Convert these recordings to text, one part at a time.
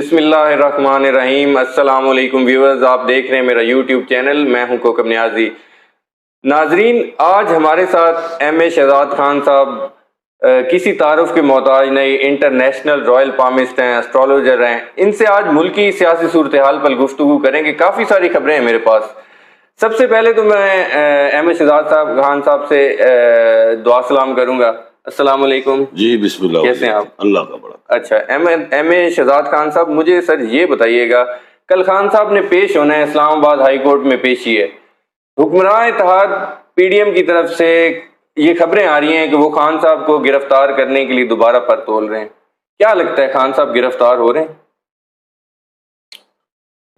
بسم اللہ الرحمن الرحیم۔ السلام علیکم ویورز، آپ دیکھ رہے ہیں میرا یوٹیوب چینل، میں ہوں کوکب نیازی۔ ناظرین، آج ہمارے ساتھ ایم اے شہزاد خان صاحب کسی تعارف کے محتاج نہیں، انٹرنیشنل رائل پامسٹ ہیں، اسٹرالوجر ہیں۔ ان سے آج ملکی سیاسی صورتحال پر گفتگو کریں گے۔ کافی ساری خبریں ہیں میرے پاس۔ سب سے پہلے تو میں ایم اے شہزاد خان صاحب سے دعا سلام کروں گا۔ السلام علیکم جی بسم اللہ، کیسے ہیں آپ؟ اللہ کا بڑا۔ اچھا، ایم اے شہزاد خان صاحب، مجھے سر یہ بتائیے گا، کل خان صاحب نے پیش ہونا ہے اسلام آباد ہائی کورٹ میں، پیشی ہے۔ حکمراں اتحاد پی ڈی ایم کی طرف سے یہ خبریں آ رہی ہیں کہ وہ خان صاحب کو گرفتار کرنے کے لیے دوبارہ پر تول رہے ہیں۔ کیا لگتا ہے، خان صاحب گرفتار ہو رہے ہیں؟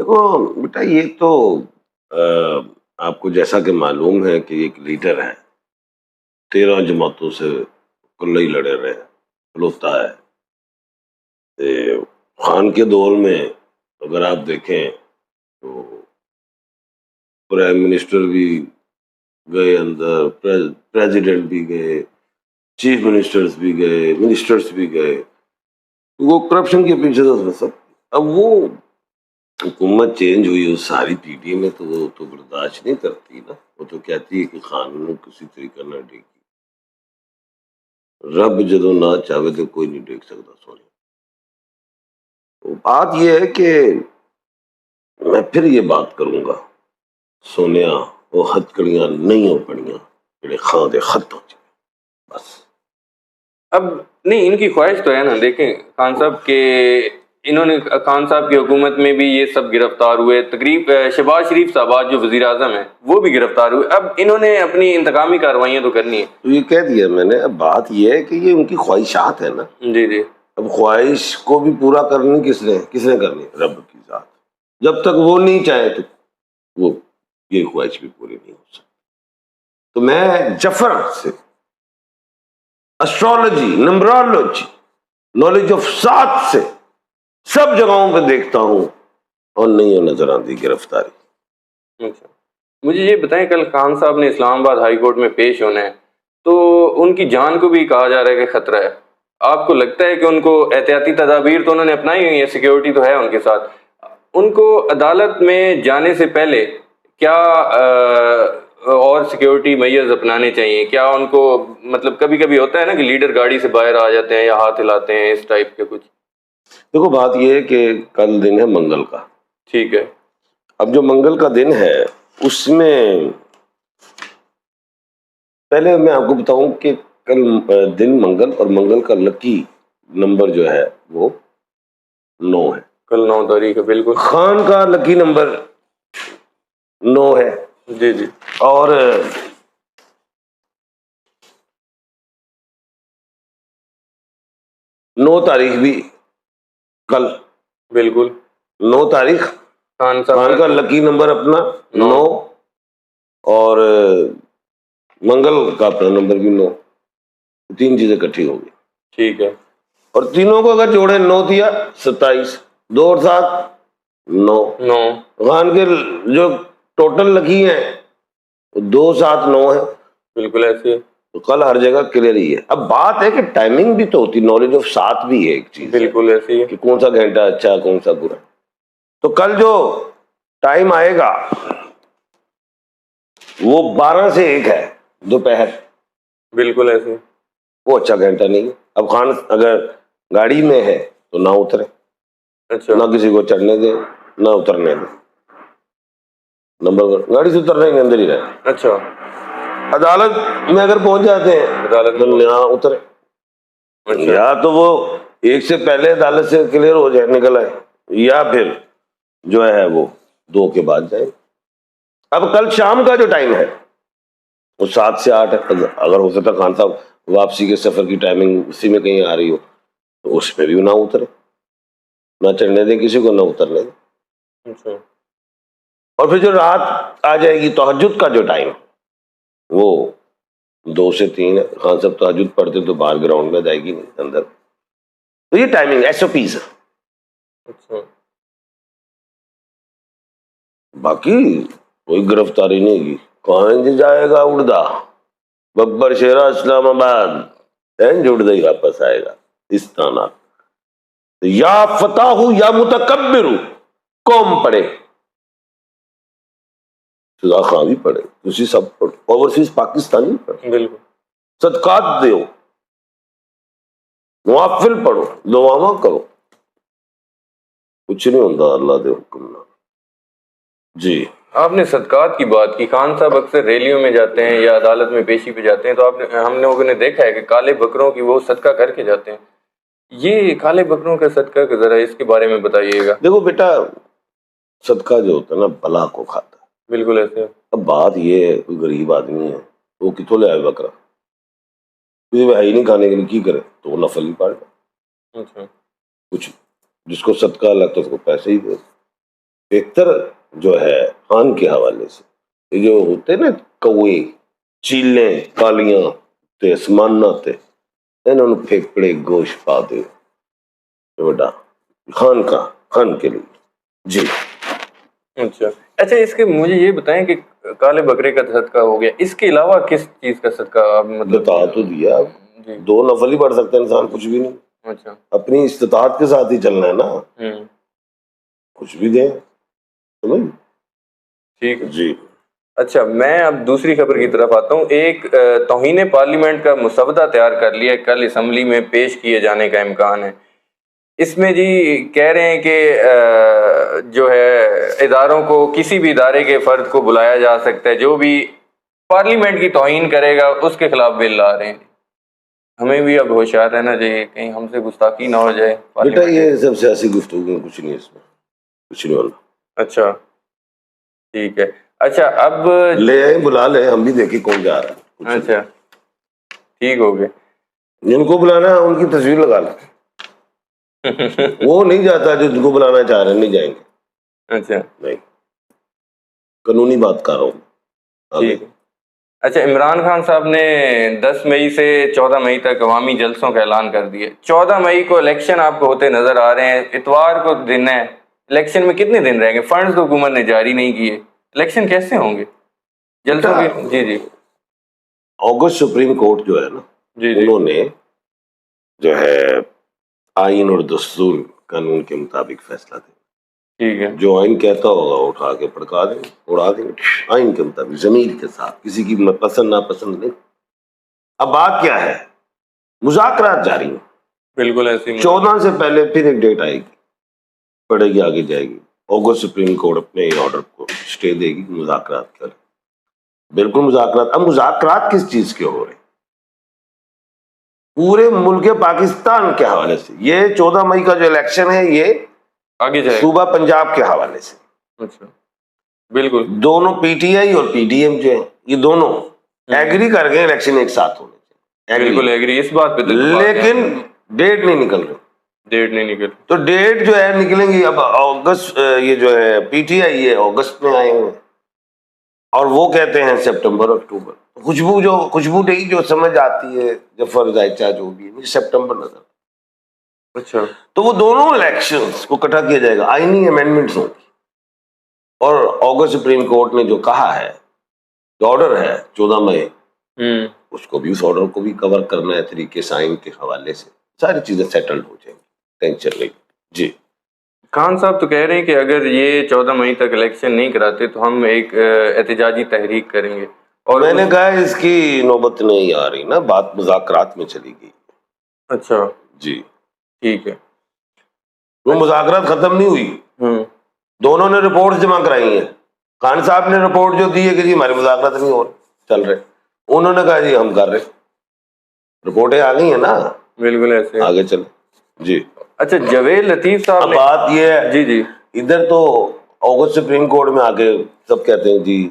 دیکھو بیٹا، یہ تو آپ کو جیسا کہ معلوم ہے کہ ایک لیڈر ہے، 13 جماعتوں سے کلے ہی لڑے رہے، کھلوتا ہے۔ خان کے دور میں اگر آپ دیکھیں تو پرائم منسٹر بھی گئے اندر، پریزیڈنٹ بھی گئے، چیف منسٹرز بھی گئے، منسٹرز بھی گئے، وہ کرپشن کے پیچھے تو سب۔ اب وہ حکومت چینج ہوئی، وہ ساری پی ڈی ایم میں، تو وہ تو برداشت نہیں کرتی نا، وہ تو کہتی ہے کہ خان نو کسی طریقہ نہ ڈیگی، رب جدو نہ چاہے تو کوئی نہیں ڈیگ سکتا۔ سونے بات یہ ہے کہ میں پھر یہ بات کروں گا، سونیا وہ ہتھ کڑیاں نہیں ہو پڑیاں جڑے خاں دے خط ہو جائے، بس۔ اب نہیں، ان کی خواہش تو ہے نا، دیکھیں خان صاحب کے، انہوں نے خان صاحب کی حکومت میں بھی یہ سب گرفتار ہوئے، شہباز شریف صاحب آج جو وزیر اعظم ہیں وہ بھی گرفتار ہوئے۔ اب انہوں نے اپنی انتقامی کارروائیاں تو کرنی ہے۔ تو یہ کہہ دیا میں نے، اب بات یہ ہے کہ یہ ان کی خواہشات ہے نا۔ جی جی، اب خواہش کو بھی پورا کرنی کس نے کرنی؟ رب کی ذات۔ جب تک وہ نہیں چاہے تو وہ یہ خواہش بھی پوری نہیں ہو سکتی۔ تو میں جفر سے اسٹرالوجی، نمبرالوجی، نالج آف سات سے سب جگہوں پہ دیکھتا ہوں اور نہیں نظر آتی گرفتاری۔ اچھا، مجھے یہ بتائیں، کل خان صاحب نے اسلام آباد ہائی کورٹ میں پیش ہونا ہے، تو ان کی جان کو بھی کہا جا رہا ہے کہ خطرہ ہے۔ آپ کو لگتا ہے کہ ان کو احتیاطی تدابیر تو انہوں نے اپنائی ہوئی ہیں، سیکیورٹی تو ہے ان کے ساتھ، ان کو عدالت میں جانے سے پہلے کیا اور سیکیورٹی میئرز اپنانے چاہیے؟ کیا ان کو، مطلب کبھی کبھی ہوتا ہے نا کہ لیڈر گاڑی سے باہر آ جاتے ہیں یا ہاتھ ہلاتے ہیں، اس ٹائپ کے کچھ؟ دیکھو بات یہ ہے کہ کل دن ہے منگل کا، ٹھیک ہے۔ اب جو منگل کا دن ہے اس میں پہلے میں آپ کو بتاؤں کہ کل دن منگل، اور منگل کا لکی نمبر جو ہے وہ 9 ہے۔ کل 9 تاریخ ہے، بالکل۔ خان کا لکی نمبر 9 ہے۔ جی جی، اور 9 تاریخ بھی کل، بالکل 9 تاریخ خان خان کا لکی نمبر اپنا 9، اور منگل کا اپنا نمبر بھی 9، 3 چیزیں اکٹھی ہو گئی۔ ٹھیک ہے، اور تینوں کو اگر جوڑے 9 دیا 27، 2 اور 7 9۔ خان کے جو ٹوٹل لکی ہیں 2 7 9 ہے، بالکل ایسے۔ تو کل ہر جگہ کلیئر ہی ہے۔ اب بات ہے کہ ٹائمنگ بھی تو ہوتی، نالج آف سات بھی ہے ایک چیز، بالکل ایسے ہی، کہ کون سا گھنٹہ اچھا کون سا برا۔ تو کل جو ٹائم آئے گا وہ 12 سے 1 ہے دوپہر، بالکل ایسے، وہ اچھا گھنٹہ نہیں ہے۔ اب خان اگر گاڑی میں ہے تو نہ اترے، اچھا، نہ کسی کو چڑھنے دے نہ اترنے دے۔ نمبر 1، گاڑی سے اترنے کے اندر ہی رہے۔ اچھا، عدالت میں اگر پہنچ جاتے ہیں عدالت تو نہ اترے، اچھا، یا تو وہ 1 سے پہلے عدالت سے کلیئر ہو جائے، نکل آئے، یا پھر جو ہے وہ 2 کے بعد جائے۔ اب کل شام کا جو ٹائم ہے وہ 7 سے 8 ہے۔ اگر ہو سکتا خان صاحب واپسی کے سفر کی ٹائمنگ اسی میں کہیں آ رہی ہو تو اس پہ بھی نہ اترے، نہ چڑھنے دیں کسی کو، نہ اترنے دیں۔ اچھا، اور پھر جو رات آ جائے گی تہجد کا جو ٹائم وہ 2 سے 3 ہے۔ خان صاحب تہجد پڑھتے تو باہر گراؤنڈ میں جائے گی نہیں، اندر۔ تو یہ ٹائمنگ ایس او پیز ہے۔ اچھا، باقی کوئی گرفتاری نہیں کی، کہاں جی جائے گا اڑدا، ببر شیرا اسلام آباد، اڑدا ہی واپس آئے گا اس طرح۔ یا فتح یا متکبر قوم پڑھے، شجاع خان بھی پڑھے، دوسری سب پڑھو، اوورسیز پاکستانی پڑھو، بالکل صدقات دیو، نوافل پڑھو، دعاواں کرو، کچھ نہیں ہوتا اللہ دے حکم نال۔ جی آپ نے صدقات کی بات کی، خان صاحب اکثر ریلیوں میں جاتے ہیں یا عدالت میں پیشی پہ جاتے ہیں تو ہم لوگوں نے دیکھا ہے کہ کالے بکروں کی وہ صدقہ کر کے جاتے ہیں، یہ کالے بکروں کا صدقہ کا ذرا اس کے بارے میں بتائیے گا۔ دیکھو بیٹا، صدقہ جو ہوتا ہے نا بلا کو کھاتا ہے۔ بالکل ایسے۔ اب بات یہ ہے، کوئی غریب آدمی ہے وہ کتوں لے آئے بکرا، کسی میں ہے ہی نہیں کھانے کے لیے، کی کرے تو وہ نفل ہی پڑے، اچھا کچھ جس کو صدقہ لگتا ہے اس کو پیسے ہی دے۔ بہتر جو ہے خان کے حوالے سے، یہ جو ہوتے نا کوے چیلیں کالیاں تے اسمانہ تے انہوں نے پھیپڑے گوشت پا دے بیٹا خان کے لیے۔ جی اچھا اچھا، اس کے مجھے یہ بتائیں کہ کالے بکرے کا صدقہ ہو گیا، اس کے علاوہ کس چیز کا صدقہ آپ مطلب؟ بتا تو دیا، جی 2 نفل ہی پڑھ سکتے ہیں انسان، کچھ بھی نہیں، اچھا اپنی استطاعت کے ساتھ ہی چلنا ہے نا، کچھ بھی دیں، سمجھ؟ ٹھیک ہے جی اچھا، میں اب دوسری خبر کی طرف آتا ہوں۔ ایک توہین پارلیمنٹ کا مسودہ تیار کر لیا، کل اسمبلی میں پیش کیے جانے کا امکان ہے۔ اس میں جی کہہ رہے ہیں کہ جو ہے اداروں کو، کسی بھی ادارے کے فرد کو بلایا جا سکتا ہے جو بھی پارلیمنٹ کی توہین کرے گا اس کے خلاف بل لا رہے ہیں۔ ہمیں بھی اب ہوشیار رہنا چاہیے کہیں ہم سے گستاخی نہ ہو جائے۔ بیٹا یہ سب سیاسی گفتگو، کچھ نہیں، اس میں کچھ نہیں ہونا۔ اچھا ٹھیک ہے، اچھا اب لے آئے، بلا لے، ہم بھی دیکھیں کون جا رہا ہے۔ اچھا ٹھیک ہو گیا۔ جن کو بلانا ہے ان کی تصویر لگا لیں، وہ نہیں جاتا جو جن کو بلانا چاہ رہے ہیں، نہیں جائیں گے، اچھا نہیں، قانونی بات کر رہا ہوں آگے۔ ٹھیک ہے۔ اچھا، عمران خان صاحب نے 10 مئی سے 14 مئی تک عوامی جلسوں کا اعلان کر دیا۔ 14 مئی کو الیکشن آپ کو ہوتے نظر آ رہے ہیں، اتوار کو دن ہے، الیکشن میں کتنے دن رہیں گے؟ فنڈز تو حکومت نے جاری نہیں کیے، الیکشن کیسے ہوں گے جلسوں کے؟ جی جی اگست سپریم کورٹ جو ہے نا، جی جی انہوں نے جو ہے آئین اور دستور قانون کے مطابق فیصلہ دیا، ٹھیک ہے جو آئین کہتا ہوگا اٹھا کے پڑکا دیں گے، اڑا دیں گے، آئین کے مطابق، ضمیر کے ساتھ، کسی کی پسند ناپسند نہیں۔ اب بات کیا ہے، مذاکرات جاری ہیں، بالکل ایسی 14 سے پہلے پھر ایک ڈیٹ آئے گی، پڑے گی، آگے جائے گی، اگست سپریم کورٹ اپنے آرڈر کو اسٹے دے گی، مذاکرات کرے، بالکل مذاکرات۔ اب مذاکرات کس چیز کے ہو رہے ہیں؟ پورے ملک پاکستان کے حوالے سے۔ یہ 14 مئی کا جو الیکشن ہے یہ آگے جائے۔ صوبہ پنجاب کے حوالے سے، اچھا بالکل دونوں پی ٹی آئی اور پی ڈی ایم جو ہیں یہ دونوں ایگری کر گئے الیکشن ایک ساتھ ہونے سے، بالکل ایگری، اس بات پہ لیکن ڈیٹ نہیں نکل رہی، ڈیٹ نہیں نکل۔ تو ڈیٹ جو ہے نکلیں گی اب اگست، یہ جو ہے پی ٹی آئی یہ اگست میں آئے ہوئے اور وہ کہتے ہیں سپٹمبر اکتوبر۔ خوشبو نہیں جو سمجھ آتی ہے جفر ذائچہ جو بھی ہے، سپٹمبر نظر۔ اچھا تو وہ دونوں الیکشنز کو اکٹھا کیا جائے گا، آئینی امینڈمنٹس ہوں گی، اور اگست سپریم کورٹ نے جو کہا ہے، جو آرڈر ہے 14 مئی، اس کو بھی، اس آرڈر کو بھی کور کرنا ہے طریقے سائن کے حوالے سے، ساری چیزیں سیٹلڈ ہو جائیں گی، ٹینشن نہیں۔ جی خان صاحب تو کہہ رہے ہیں کہ اگر یہ 14 مئی تک الیکشن نہیں کراتے تو ہم ایک احتجاجی تحریک کریں گے، اور میں نے کہا اس کی نوبت نہیں آ رہی نا، بات مذاکرات میں چلی گئی۔ اچھا جی ٹھیک ہے، وہ مذاکرات ختم نہیں ہوئی، دونوں نے رپورٹ جمع کرائی ہیں۔ خان صاحب نے رپورٹ جو دی ہے کہ جی ہمارے مذاکرات نہیں ہو رہے، چل رہے، انہوں نے کہا جی ہم کر رہے، رپورٹیں آ گئی ہیں نا، بالکل ایسے آگے چلے۔ جی اچھا، جاوید لطیف صاحب نے، بات یہ ہے، جی جی ادھر تو اگست سپریم کورٹ میں آ کے سب کہتے ہیں جی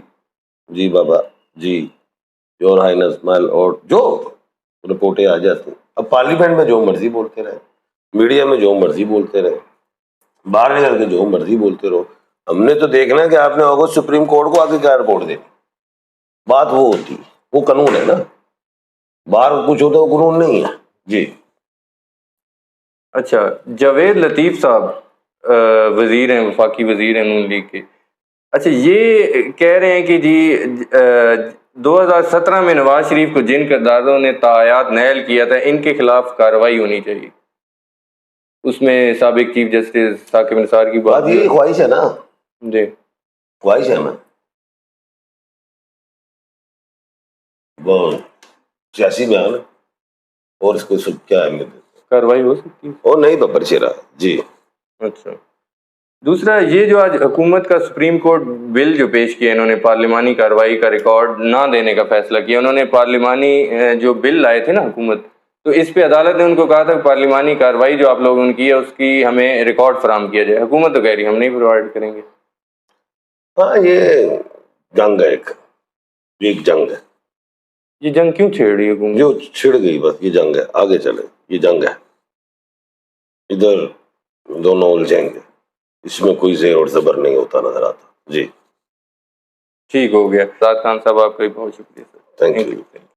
جی بابا جی، یور ہائنس مال، اور جو رپورٹیں آ جاتی ہیں۔ اب پارلیمنٹ میں جو مرضی بولتے رہے، میڈیا میں جو مرضی بولتے رہے، باہر نکل کے جو مرضی بولتے رہو، ہم نے تو دیکھنا ہے کہ آپ نے اگست سپریم کورٹ کو آگے کیا رپورٹ دینی، بات وہ ہوتی ہے، وہ قانون ہے نا، باہر کچھ ہوتا ہے وہ قانون نہیں ہے۔ جی اچھا، جاوید لطیف صاحب وزیر ہیں، وفاقی وزیر ہیں نون لیگ کے، اچھا یہ کہہ رہے ہیں کہ جی 2017 میں نواز شریف کو جن کرداروں نے تایاد نیل کیا تھا ان کے خلاف کارروائی ہونی چاہیے۔ اس میں سابق چیف جسٹس ثاقب نثار کی بات یہی خواہش ہے نا، جی خواہش ہے نا، وہ سیاسی بیان ہے، اور اس کو سب کیا اہمیت ہے، کاروائی ہو سکتی ہے. اور نہیں تو پرچے رہا. جی اچھا، دوسرا یہ جو آج حکومت کا سپریم کورٹ بل جو پیش کیا انہوں نے، پارلیمانی کارروائی کا ریکارڈ نہ دینے کا فیصلہ کیا. انہوں نے پارلیمانی جو بل لائے تھے نا حکومت، تو اس پہ عدالت نے ان کو کہا تھا کہ پارلیمانی کارروائی جو آپ لوگوں نے کی ہے اس کی ہمیں ریکارڈ فراہم کیا جائے. حکومت تو کہہ رہی ہے ہم نہیں پرووائڈ کریں گے. ہاں، یہ جنگ ہے، ایک جنگ ہے، یہ جنگ کیوں چھیڑ رہی ہے حکومت؟ جو چھڑ گئی بس، یہ جنگ ہے، آگے چلے، یہ جنگ ہے، ادھر دونوں الجھیں گے، اس میں کوئی زیر اور زبر نہیں ہوتا نظر آتا. جی ٹھیک ہو گیا. شہزاد خان صاحب آپ کا بھی بہت شکریہ سر. Thank you.